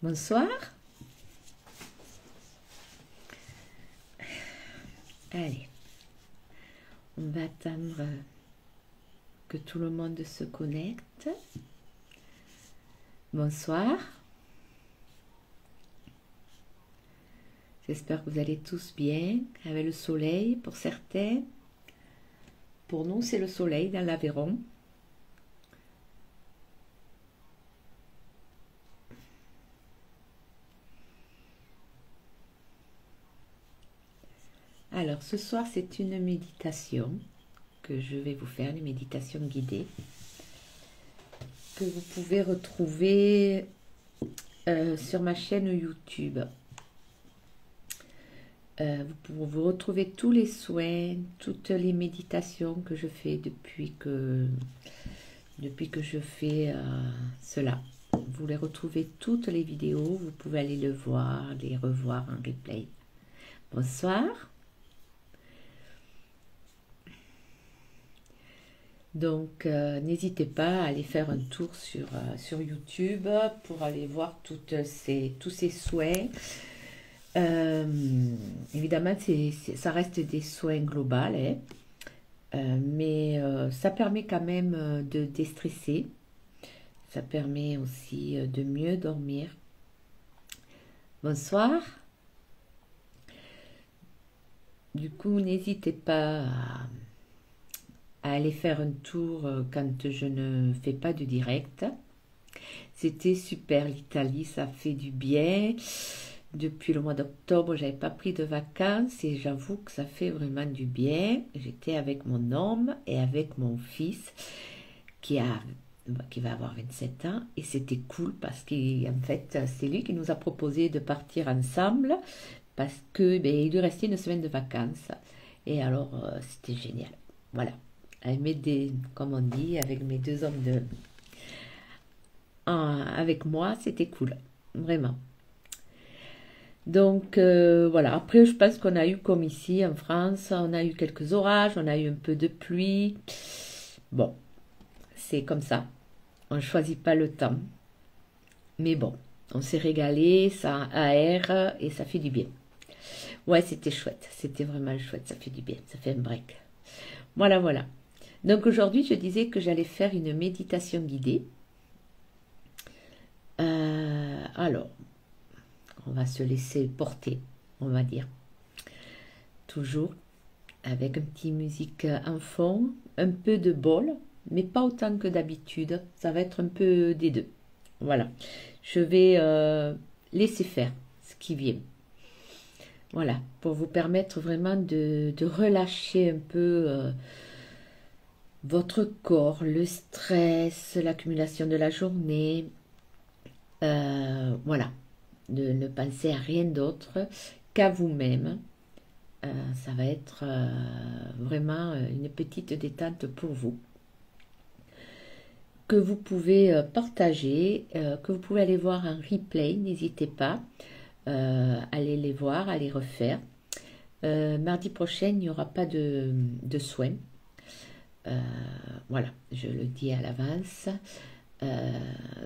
Bonsoir. Allez, on va attendre que tout le monde se connecte. Bonsoir. J'espère que vous allez tous bien, avec le soleil pour certains. Pour nous, c'est le soleil dans l'Aveyron. Alors, ce soir, c'est une méditation que je vais vous faire, une méditation guidée, que vous pouvez retrouver sur ma chaîne YouTube. Vous retrouvez tous les soins, toutes les méditations que je fais depuis que je fais cela. Vous les retrouvez toutes les vidéos, vous pouvez aller le voir, les revoir en replay. Bonsoir. Donc, n'hésitez pas à aller faire un tour sur YouTube pour aller voir tous ces soins. Évidemment, ça reste des soins globaux, hein, mais ça permet quand même de déstresser. Ça permet aussi de mieux dormir. Bonsoir. Du coup, n'hésitez pas à aller faire un tour quand je ne fais pas de direct. C'était super l'Italie, ça fait du bien. Depuis le mois d'octobre, j'avais pas pris de vacances et j'avoue que ça fait vraiment du bien. J'étais avec mon homme et avec mon fils qui va avoir 27 ans et c'était cool parce qu'en fait, c'est lui qui nous a proposé de partir ensemble parce que il lui restait une semaine de vacances et alors c'était génial. Voilà. Comme on dit, avec mes deux hommes avec moi, c'était cool, vraiment. Donc voilà, après je pense qu'on a eu comme ici en France, on a eu quelques orages, on a eu un peu de pluie. Bon, c'est comme ça, on ne choisit pas le temps. Mais bon, on s'est régalé, ça aère et ça fait du bien. Ouais, c'était chouette, c'était vraiment chouette, ça fait du bien, ça fait un break. Voilà, voilà. Donc aujourd'hui, je disais que j'allais faire une méditation guidée. Alors, on va se laisser porter, on va dire. Toujours avec une petite musique en fond, un peu de bol, mais pas autant que d'habitude. Ça va être un peu des deux. Voilà. Je vais laisser faire ce qui vient. Voilà, pour vous permettre vraiment de relâcher un peu votre corps, le stress, l'accumulation de la journée. Voilà, de ne penser à rien d'autre qu'à vous-même. Ça va être vraiment une petite détente pour vous. Que vous pouvez partager, que vous pouvez aller voir en replay, n'hésitez pas. Allez les voir, allez refaire. Mardi prochain, il n'y aura pas de soins. Voilà, je le dis à l'avance.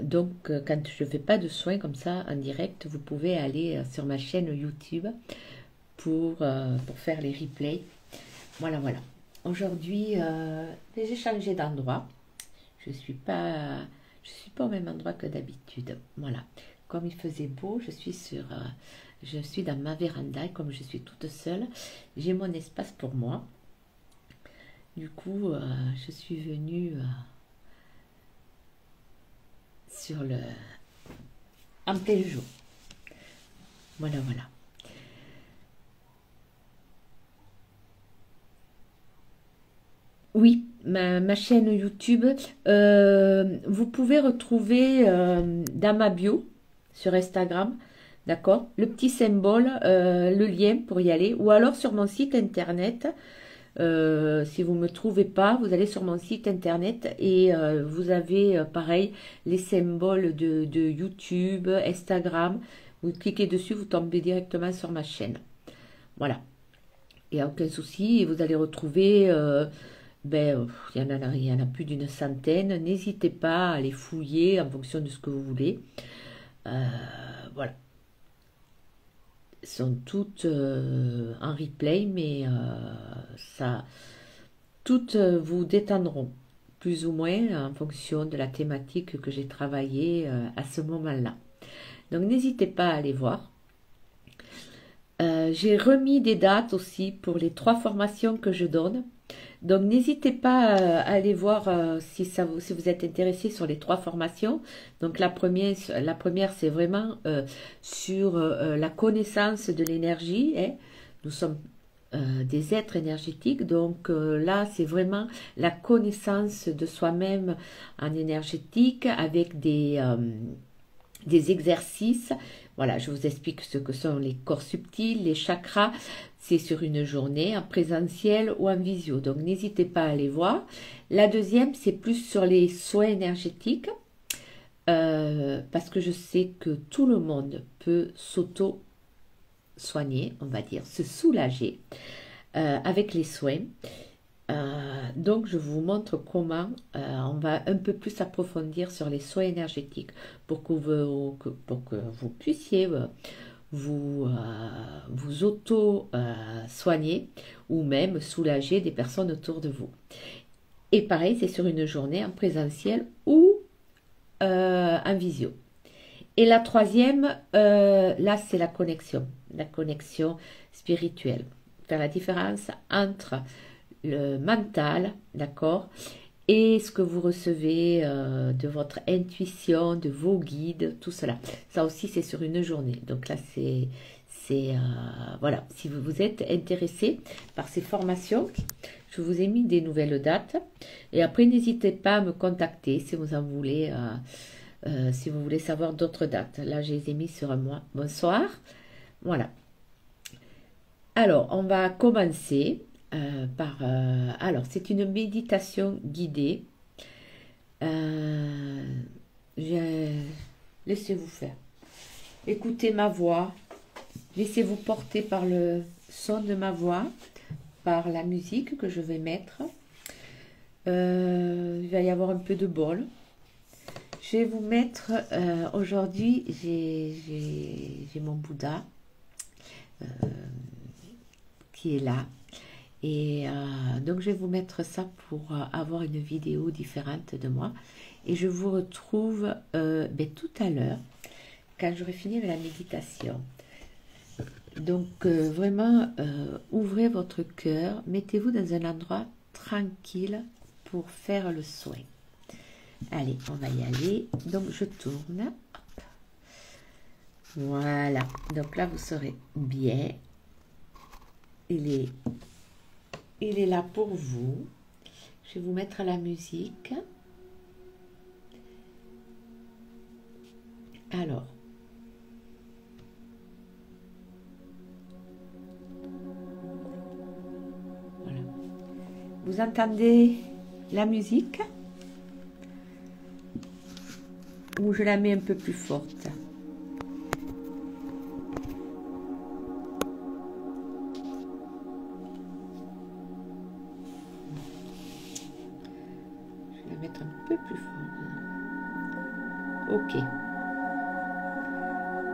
Donc, quand je ne fais pas de soins comme ça en direct, vous pouvez aller sur ma chaîne YouTube pour faire les replays. Voilà, voilà. Aujourd'hui, j'ai changé d'endroit. Je suis pas au même endroit que d'habitude. Voilà. Comme il faisait beau, je suis dans ma véranda et comme je suis toute seule, j'ai mon espace pour moi. Du coup, je suis venue en plein jour. Voilà, voilà. Oui, ma chaîne YouTube, vous pouvez retrouver dans ma bio sur Instagram, d'accord, le petit symbole, le lien pour y aller, ou alors sur mon site internet. Si vous ne me trouvez pas, vous allez sur mon site internet et vous avez pareil les symboles de YouTube, Instagram. Vous cliquez dessus, vous tombez directement sur ma chaîne. Voilà. Il n'y a aucun souci et vous allez retrouver, il y en a plus d'une centaine. N'hésitez pas à les fouiller en fonction de ce que vous voulez. voilà, sont toutes en replay, mais ça, toutes vous détendront plus ou moins en fonction de la thématique que j'ai travaillée à ce moment-là. Donc n'hésitez pas à aller voir. J'ai remis des dates aussi pour les 3 formations que je donne. Donc n'hésitez pas à aller voir si vous êtes intéressé sur les 3 formations. Donc la première c'est vraiment sur la connaissance de l'énergie, hein. Nous sommes des êtres énergétiques, donc là c'est vraiment la connaissance de soi-même en énergétique avec des exercices. Voilà, je vous explique ce que sont les corps subtils, les chakras. C'est sur une journée en présentiel ou en visio. Donc n'hésitez pas à aller voir. La deuxième, c'est plus sur les soins énergétiques. Parce que je sais que tout le monde peut s'auto-soigner, on va dire, se soulager avec les soins. Donc je vous montre comment on va un peu plus approfondir sur les soins énergétiques pour que vous puissiez vous auto-soigner ou même soulager des personnes autour de vous. Et pareil, c'est sur une journée en présentiel ou en visio. Et la troisième, là c'est la connexion spirituelle. Faire la différence entre le mental, d'accord, et ce que vous recevez de votre intuition, de vos guides, tout cela. Ça aussi, c'est sur une journée. Donc là, voilà, si vous êtes intéressé par ces formations, je vous ai mis des nouvelles dates. Et après, n'hésitez pas à me contacter si vous en voulez, si vous voulez savoir d'autres dates. Là, je les ai mis sur un mois. Bonsoir. Voilà. Alors, on va commencer. Alors, c'est une méditation guidée. Laissez-vous faire. Écoutez ma voix. Laissez-vous porter par le son de ma voix, par la musique que je vais mettre. Il va y avoir un peu de bol. Je vais vous mettre, aujourd'hui, j'ai mon Bouddha qui est là. Et donc, je vais vous mettre ça pour avoir une vidéo différente de moi. Et je vous retrouve tout à l'heure, quand j'aurai fini avec la méditation. Donc, vraiment, ouvrez votre cœur, mettez-vous dans un endroit tranquille pour faire le soin. Allez, on va y aller. Donc, je tourne. Hop. Voilà. Donc là, vous serez bien. Il est là pour vous. Je vais vous mettre la musique. Alors. Voilà. Vous entendez la musique? Ou je la mets un peu plus forte? Mettre un peu plus fort. Ok.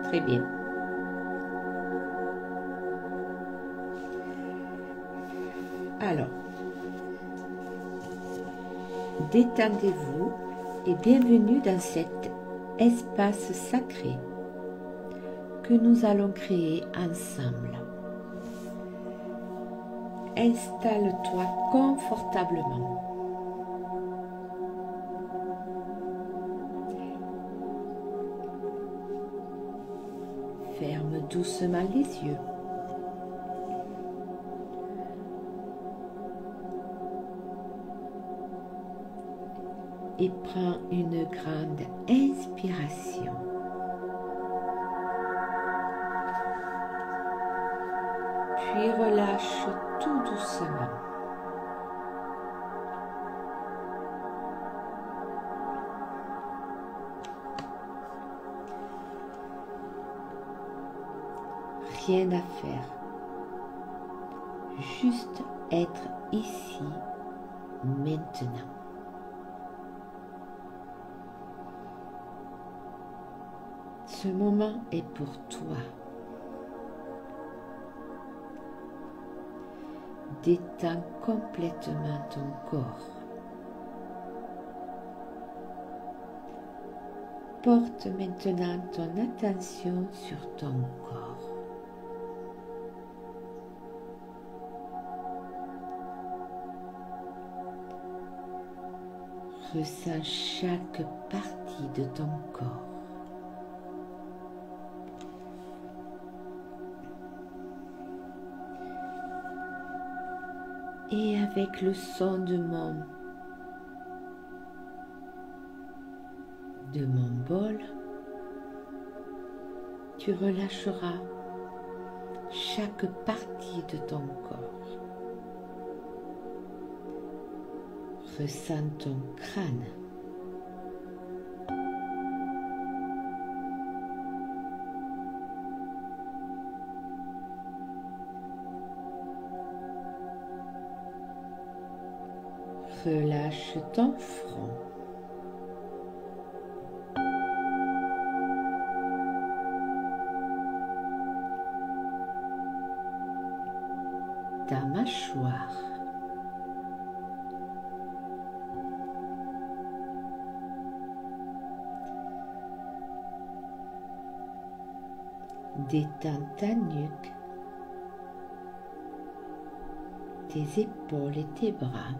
Très bien. Alors, détendez-vous et bienvenue dans cet espace sacré que nous allons créer ensemble. Installe-toi confortablement. Ferme doucement les yeux. Et prends une grande inspiration. Puis relâche tout doucement. Rien à faire, juste être ici, maintenant. Ce moment est pour toi. Détends complètement ton corps. Porte maintenant ton attention sur ton corps. Ressens chaque partie de ton corps. Et avec le son de mon bol, tu relâcheras chaque partie de ton corps. Ressens ton crâne. Relâche ton front. Ta mâchoire. Détends ta nuque, tes épaules et tes bras.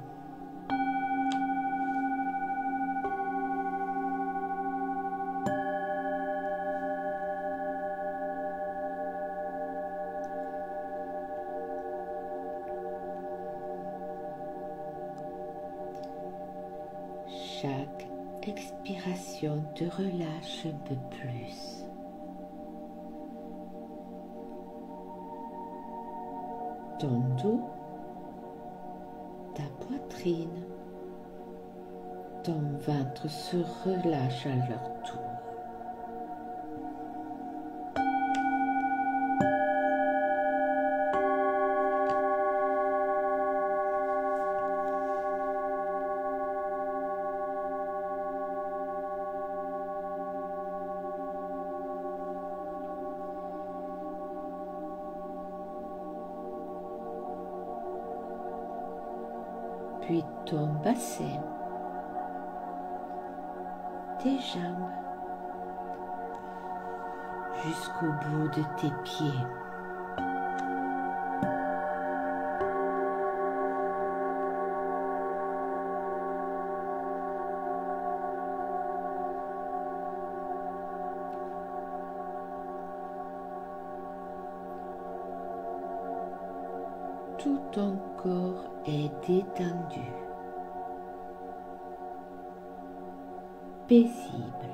Chaque expiration te relâche un peu plus. Ton dos, ta poitrine, ton ventre se relâche à leur tour. Puis ton bassin, tes jambes, jusqu'au bout de tes pieds. Tout ton corps est détendu, paisible.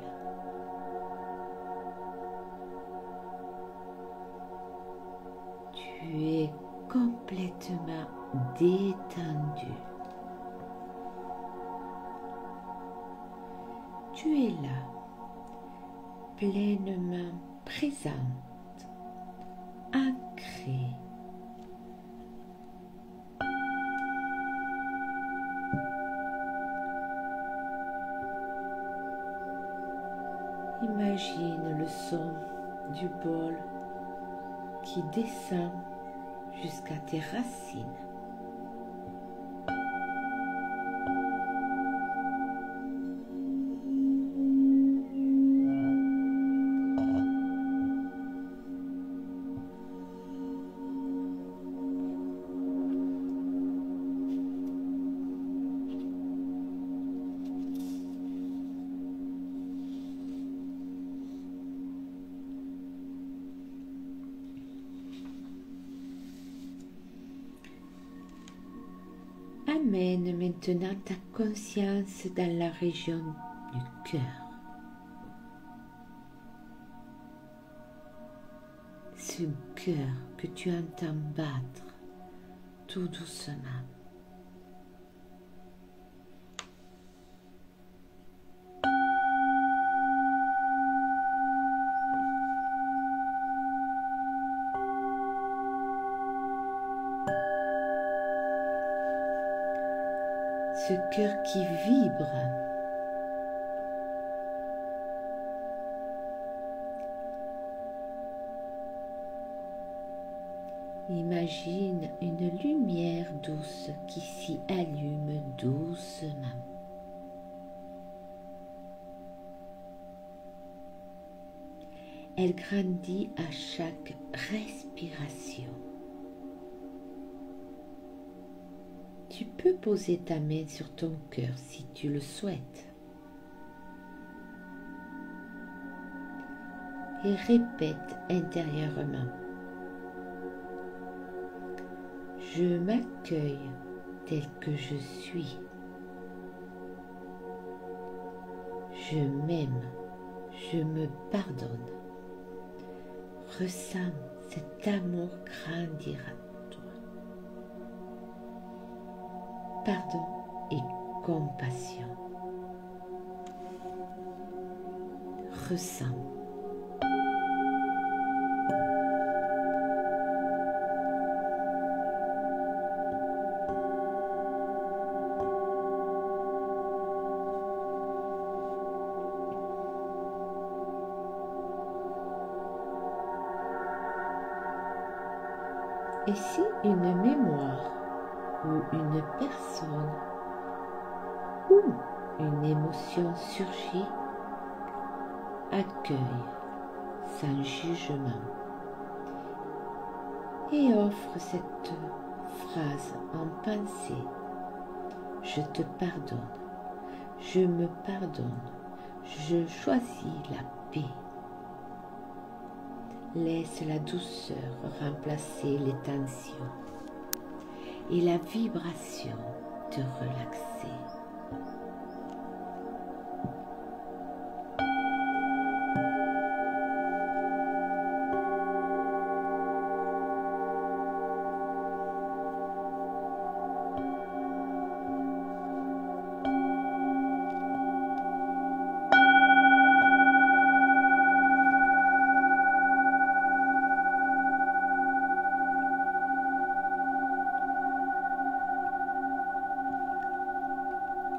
Tu es complètement détendu. Tu es là, pleinement présente, ancrée. Imagine le son du bol qui descend jusqu'à tes racines. Amène maintenant ta conscience dans la région du cœur. Ce cœur que tu entends battre tout doucement. Ce cœur qui vibre Imagine une lumière douce qui s'y allume doucement. Elle grandit à chaque respiration. Tu peux poser ta main sur ton cœur si tu le souhaites. Et répète intérieurement. Je m'accueille tel que je suis. Je m'aime, je me pardonne. Ressens cet amour grandir à toi. Pardon et compassion. Ressens. Et si une mémoire ou une personne ou une émotion surgit, accueille sans jugement et offre cette phrase en pensée. Je te pardonne, je me pardonne, je choisis la paix. Laisse la douceur remplacer les tensions et la vibration te relaxer.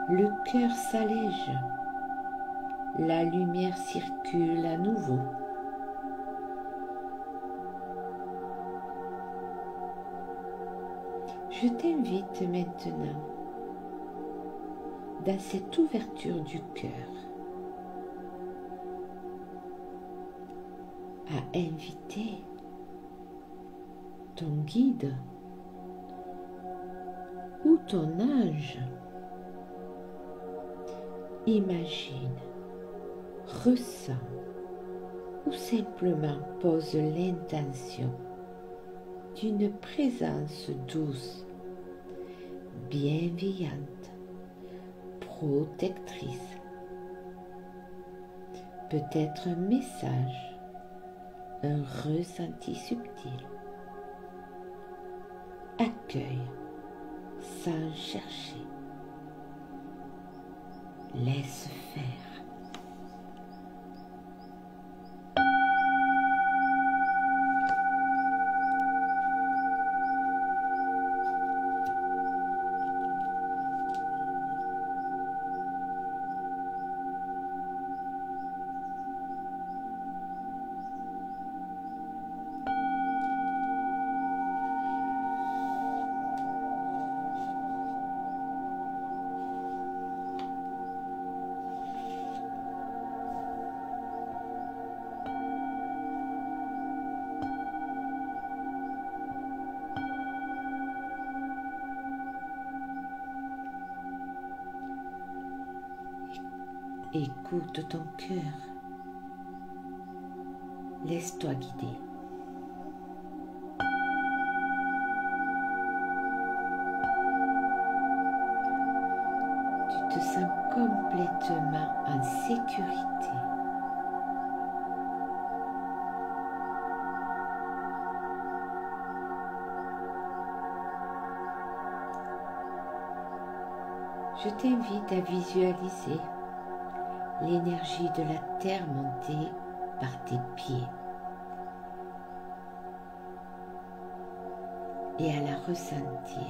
Le cœur s'allège, la lumière circule à nouveau. Je t'invite maintenant, dans cette ouverture du cœur, à inviter ton guide ou ton ange. Imagine, ressens ou simplement pose l'intention d'une présence douce, bienveillante, protectrice. Peut-être un message, un ressenti subtil. Accueille sans chercher. Laisse faire. Écoute ton cœur. Laisse-toi guider. Tu te sens complètement en sécurité. Je t'invite à visualiser l'énergie de la terre monter par tes pieds et à la ressentir,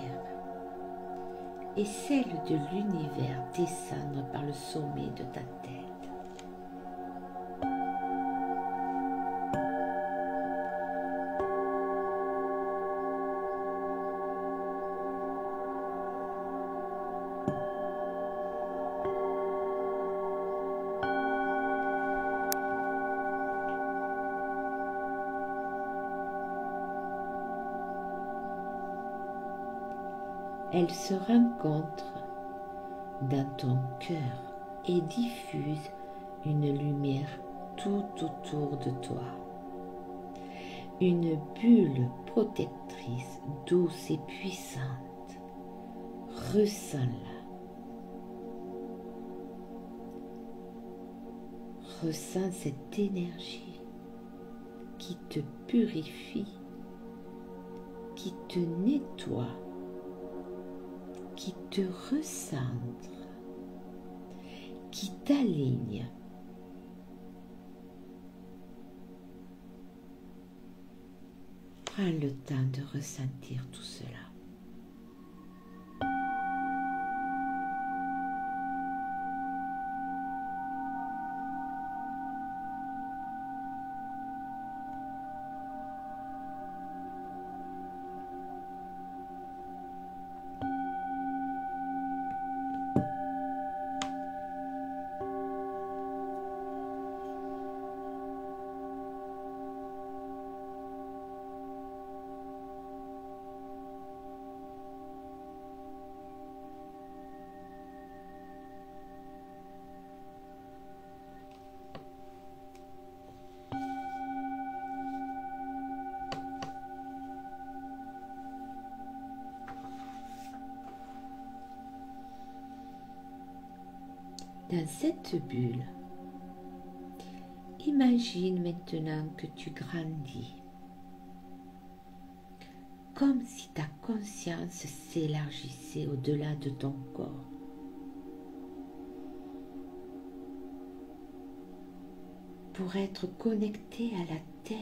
et celle de l'univers descendre par le sommet de ta tête. elles se rencontrent dans ton cœur et diffusent une lumière tout autour de toi. Une bulle protectrice, douce et puissante. Ressens-la. Ressens cette énergie qui te purifie, qui te nettoie, qui te recentre, qui t'aligne. Prends le temps de ressentir tout cela. Dans cette bulle, imagine maintenant que tu grandis, comme si ta conscience s'élargissait au-delà de ton corps. Pour être connecté à la terre,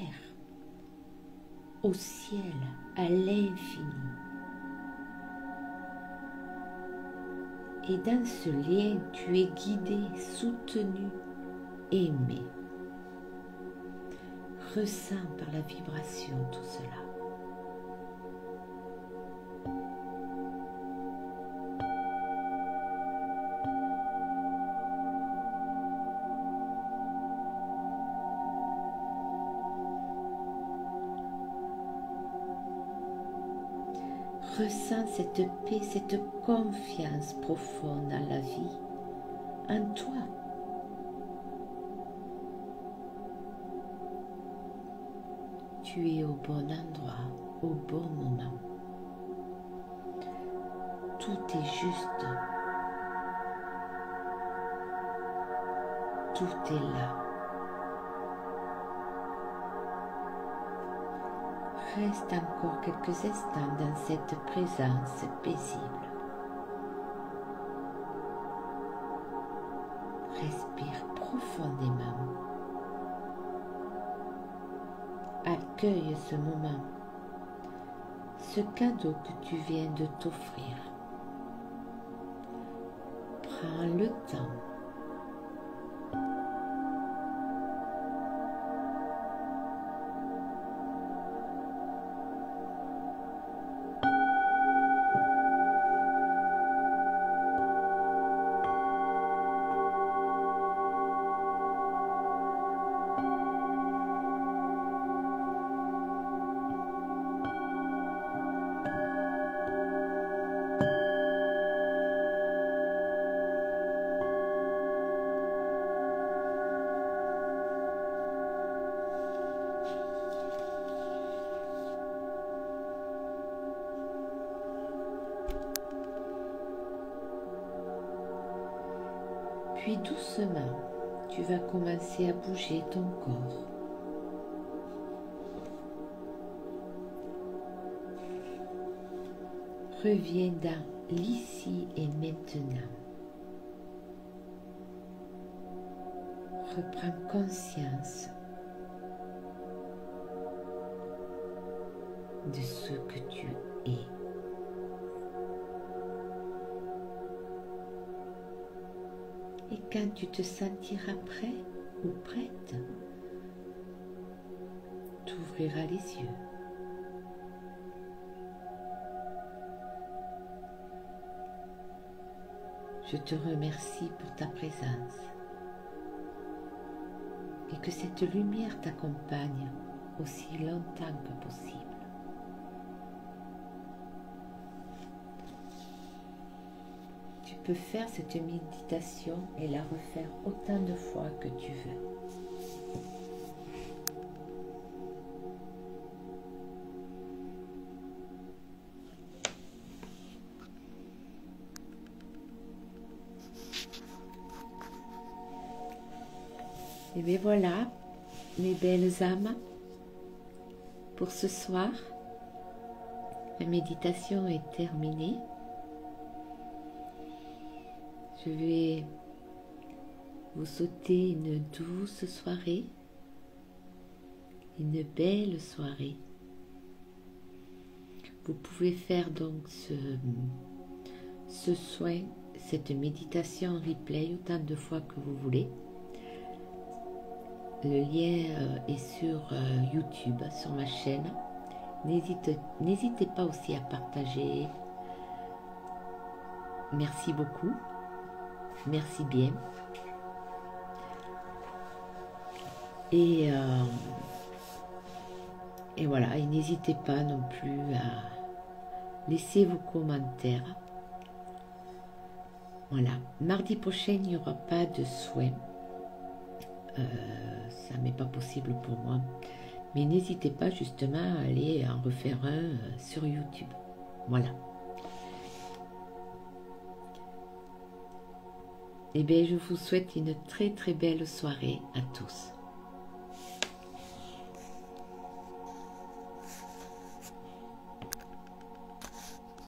au ciel, à l'infini. Et dans ce lien, tu es guidé, soutenu, aimé. Ressens par la vibration tout cela. Ressens cette paix, cette confiance profonde dans la vie, en toi. Tu es au bon endroit, au bon moment. Tout est juste. Tout est là. Reste encore quelques instants dans cette présence paisible. Respire profondément. Accueille ce moment, ce cadeau que tu viens de t'offrir. Prends le temps. Puis doucement, tu vas commencer à bouger ton corps. Reviens dans l'ici et maintenant. Reprends conscience de ce que tu es. Et quand tu te sentiras prêt ou prête, tu ouvriras les yeux. Je te remercie pour ta présence et que cette lumière t'accompagne aussi longtemps que possible. peux faire cette méditation et la refaire autant de fois que tu veux. Et bien voilà, mes belles âmes, pour ce soir, la méditation est terminée. Je vais vous souhaiter une douce soirée, une belle soirée. Vous pouvez faire donc ce soin, cette méditation en replay autant de fois que vous voulez. Le lien est sur YouTube, sur ma chaîne. N'hésitez pas aussi à partager. Merci beaucoup. Merci bien. Et voilà, et n'hésitez pas non plus à laisser vos commentaires. Voilà, mardi prochain, il n'y aura pas de soins. Ça m'est pas possible pour moi. Mais n'hésitez pas justement à aller en refaire un sur YouTube. Voilà. Et bien, je vous souhaite une très très belle soirée à tous.